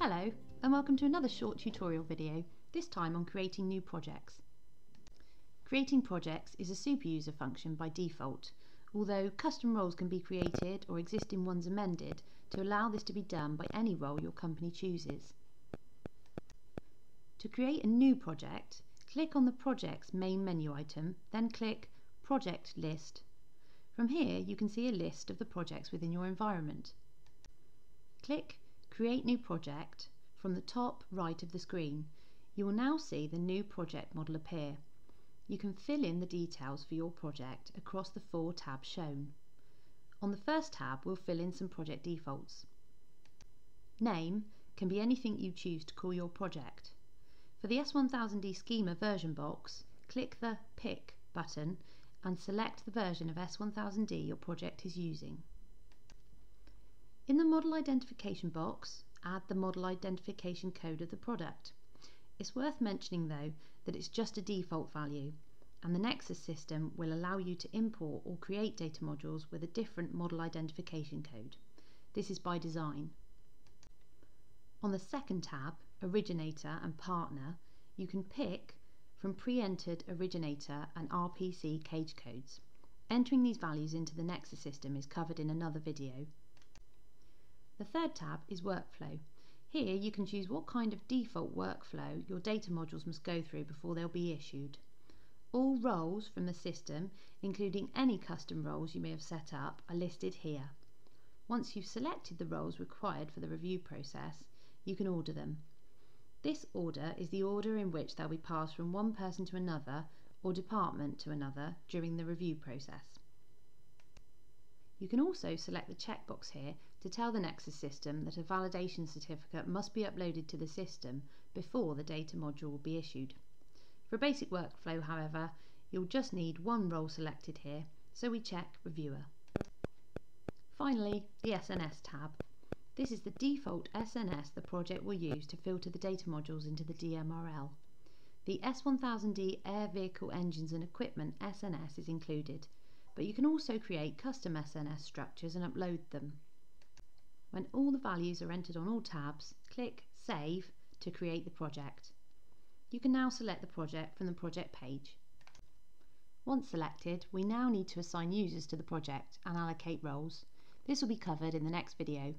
Hello and welcome to another short tutorial video, this time on creating new projects. Creating projects is a super user function by default, although custom roles can be created or existing ones amended to allow this to be done by any role your company chooses. To create a new project, click on the project's main menu item, then click Project List. From here you can see a list of the projects within your environment. Click Create New Project from the top right of the screen. You will now see the new project model appear. You can fill in the details for your project across the 4 tabs shown. On the first tab we'll fill in some project defaults. Name can be anything you choose to call your project. For the S1000D schema version box, click the Pick button and select the version of S1000D your project is using. In the model identification box, add the model identification code of the product. It's worth mentioning though that it's just a default value, and the NeXuS system will allow you to import or create data modules with a different model identification code. This is by design. On the second tab, Originator and Partner, you can pick from pre-entered originator and RPC cage codes. Entering these values into the NeXuS system is covered in another video. The third tab is Workflow. Here you can choose what kind of default workflow your data modules must go through before they'll be issued. All roles from the system, including any custom roles you may have set up, are listed here. Once you've selected the roles required for the review process, you can order them. This order is the order in which they'll be passed from one person to another or department to another during the review process. You can also select the checkbox here to tell the NeXuS system that a validation certificate must be uploaded to the system before the data module will be issued. For a basic workflow, however, you'll just need one role selected here, so we check Reviewer. Finally, the SNS tab. This is the default SNS the project will use to filter the data modules into the DMRL. The S1000D Air Vehicle Engines and Equipment SNS is included, but you can also create custom SNS structures and upload them. When all the values are entered on all tabs, click Save to create the project. You can now select the project from the project page. Once selected, we now need to assign users to the project and allocate roles. This will be covered in the next video.